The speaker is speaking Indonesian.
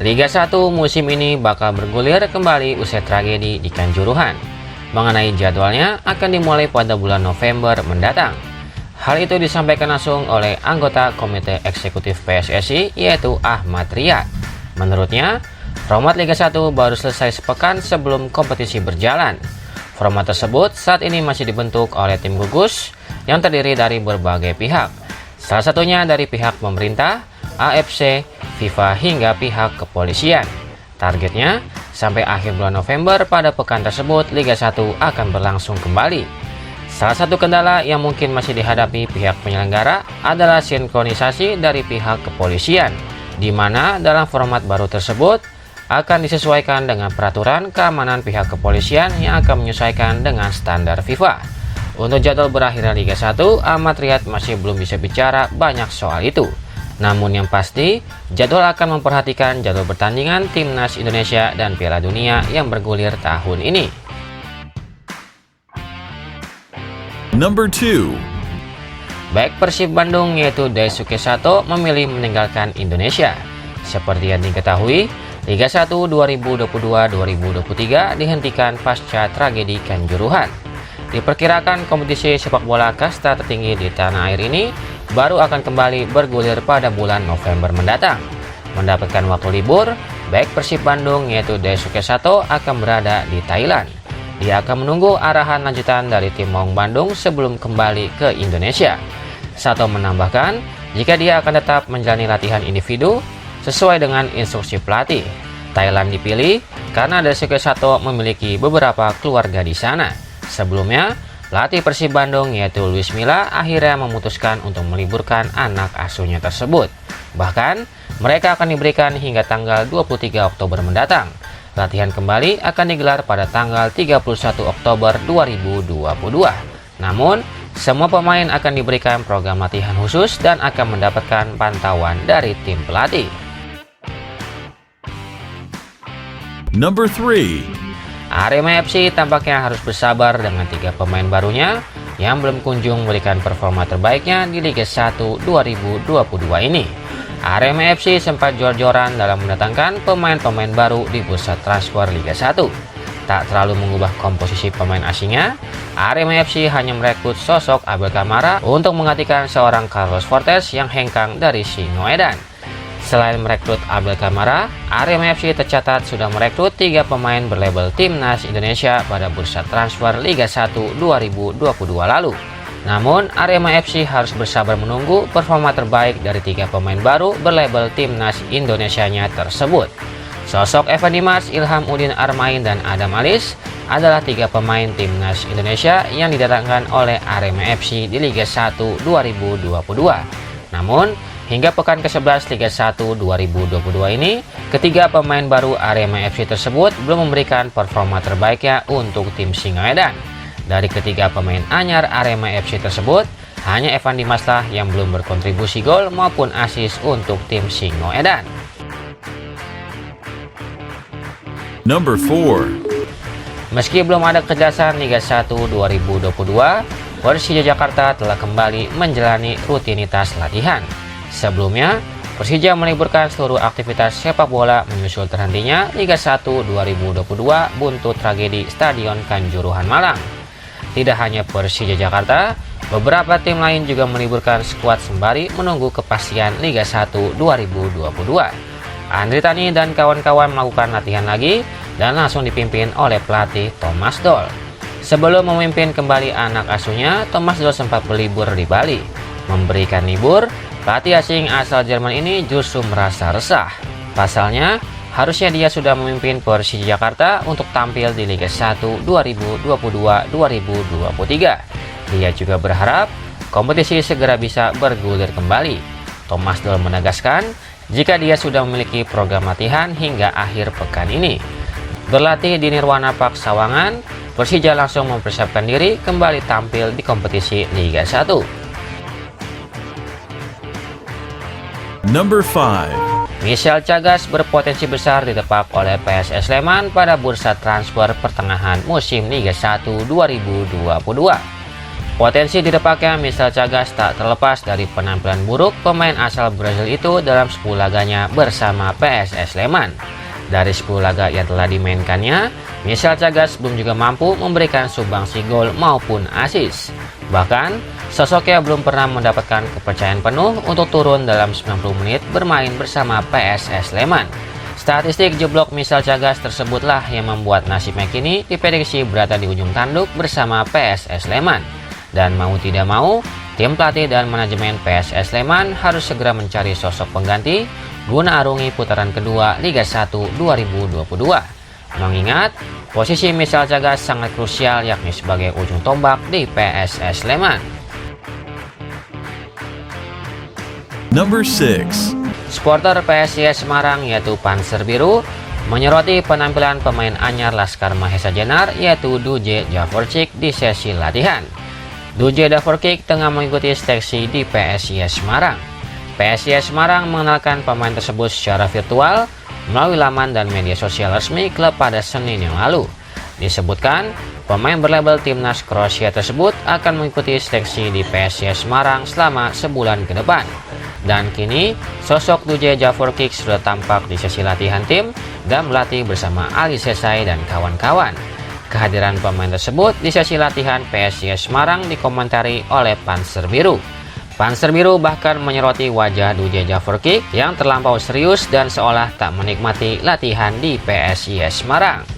Liga 1 musim ini bakal bergulir kembali usai tragedi di Kanjuruhan. Mengenai jadwalnya akan dimulai pada bulan November mendatang. Hal itu disampaikan langsung oleh anggota Komite Eksekutif PSSI yaitu Ahmad Riyad. Menurutnya, format Liga 1 baru selesai sepekan sebelum kompetisi berjalan. Format tersebut saat ini masih dibentuk oleh tim gugus yang terdiri dari berbagai pihak. Salah satunya dari pihak pemerintah, AFC, FIFA hingga pihak kepolisian. Targetnya, sampai akhir bulan November pada pekan tersebut Liga 1 akan berlangsung kembali. Salah satu kendala yang mungkin masih dihadapi pihak penyelenggara adalah sinkronisasi dari pihak kepolisian, di mana dalam format baru tersebut akan disesuaikan dengan peraturan keamanan pihak kepolisian yang akan menyesuaikan dengan standar FIFA. Untuk jadwal berakhirnya Liga 1, Ahmad Riyad masih belum bisa bicara banyak soal itu. Namun yang pasti, jadwal akan memperhatikan jadwal pertandingan Timnas Indonesia dan Piala Dunia yang bergulir tahun ini. Number 2. Baik Persib Bandung yaitu Daisuke Sato memilih meninggalkan Indonesia. Seperti yang diketahui, Liga 1 2022-2023 dihentikan pasca tragedi Kanjuruhan. Diperkirakan kompetisi sepak bola kasta tertinggi di tanah air ini baru akan kembali bergulir pada bulan November mendatang. Mendapatkan waktu libur, baik Persib Bandung yaitu Daisuke Sato akan berada di Thailand. Dia akan menunggu arahan lanjutan dari tim Maung Bandung sebelum kembali ke Indonesia. Sato menambahkan, jika dia akan tetap menjalani latihan individu sesuai dengan instruksi pelatih. Thailand dipilih karena Daisuke Sato memiliki beberapa keluarga di sana. Sebelumnya, pelatih Persib Bandung yaitu Luis Milla akhirnya memutuskan untuk meliburkan anak asuhnya tersebut. Bahkan, mereka akan diberikan hingga tanggal 23 Oktober mendatang. Latihan kembali akan digelar pada tanggal 31 Oktober 2022. Namun, semua pemain akan diberikan program latihan khusus dan akan mendapatkan pantauan dari tim pelatih. Number 3. Arema FC tampaknya harus bersabar dengan 3 pemain barunya yang belum kunjung memberikan performa terbaiknya di Liga 1 2022 ini. Arema FC sempat jor-joran dalam mendatangkan pemain-pemain baru di bursa transfer Liga 1. Tak terlalu mengubah komposisi pemain asingnya, Arema FC hanya merekrut sosok Abel Kamara untuk menggantikan seorang Carlos Fortes yang hengkang dari Singoedan. Selain merekrut Abel Kamara, Arema FC tercatat sudah merekrut 3 pemain berlabel Timnas Indonesia pada bursa transfer Liga 1 2022 lalu. Namun, Arema FC harus bersabar menunggu performa terbaik dari 3 pemain baru berlabel Timnas Indonesianya tersebut. Sosok Evan Dimas, Ilham Udin Armain, dan Adam Alis adalah 3 pemain Timnas Indonesia yang didatangkan oleh Arema FC di Liga 1 2022. Namun, hingga pekan ke-11 Liga 1 2022 ini, ketiga pemain baru Arema FC tersebut belum memberikan performa terbaiknya untuk tim Singoedan. Dari ketiga pemain anyar Arema FC tersebut, hanya Evan Dimas lah yang belum berkontribusi gol maupun assist untuk tim Singoedan. Number 4. Meski belum ada kejelasan Liga 1 2022, Persija Jakarta telah kembali menjalani rutinitas latihan. Sebelumnya, Persija meliburkan seluruh aktivitas sepak bola menyusul terhentinya Liga 1 2022 buntut tragedi Stadion Kanjuruhan Malang. Tidak hanya Persija Jakarta, beberapa tim lain juga meliburkan skuad sembari menunggu kepastian Liga 1 2022. Andri Tani dan kawan-kawan melakukan latihan lagi dan langsung dipimpin oleh pelatih Thomas Doll. Sebelum memimpin kembali anak asuhnya, Thomas Doll sempat berlibur di Bali. Memberikan libur, pelatih asing asal Jerman ini justru merasa resah. Pasalnya, harusnya dia sudah memimpin Persija Jakarta untuk tampil di Liga 1 2022-2023. Dia juga berharap kompetisi segera bisa bergulir kembali. Thomas Doll menegaskan jika dia sudah memiliki program latihan hingga akhir pekan ini. Berlatih di Nirwana Park Sawangan, Persija langsung mempersiapkan diri kembali tampil di kompetisi Liga 1. Number 5. Michel Chagas berpotensi besar ditepak oleh PSS Sleman pada bursa transfer pertengahan musim Liga 1 2022. Potensi didapatnya Michel Chagas tak terlepas dari penampilan buruk pemain asal Brazil itu dalam 10 laganya bersama PSS Sleman. Dari 10 laga yang telah dimainkannya, Michel Chagas belum juga mampu memberikan sumbangsi gol maupun assist. Bahkan, sosoknya belum pernah mendapatkan kepercayaan penuh untuk turun dalam 90 menit bermain bersama PSS Sleman. Statistik jeblok Michel Chagas tersebutlah yang membuat nasibnya kini diprediksi berada di ujung tanduk bersama PSS Sleman. Dan mau tidak mau, tim pelatih dan manajemen PSS Sleman harus segera mencari sosok pengganti guna arungi putaran kedua Liga 1 2022. Mengingat, posisi Michel Chagas sangat krusial yakni sebagai ujung tombak di PSS Sleman. Number 6. Supporter PSIS Semarang yaitu Panser Biru menyoroti penampilan pemain anyar Laskar Mahesa Jenar yaitu Duje Javorcik di sesi latihan. Duje Javorcik tengah mengikuti seleksi di PSIS Semarang. PSIS Semarang mengenalkan pemain tersebut secara virtual melalui laman dan media sosial resmi klub pada Senin yang lalu. Disebutkan, pemain berlabel timnas Kroasia tersebut akan mengikuti seleksi di PSIS Semarang selama sebulan ke depan. Dan kini, sosok Duje Javorcik sudah tampak di sesi latihan tim dan berlatih bersama Ali Sesai dan kawan-kawan. Kehadiran pemain tersebut di sesi latihan PSIS Semarang dikomentari oleh Panser Biru. Panser Biru bahkan menyoroti wajah Duje Javorcik yang terlampau serius dan seolah tak menikmati latihan di PSIS Semarang.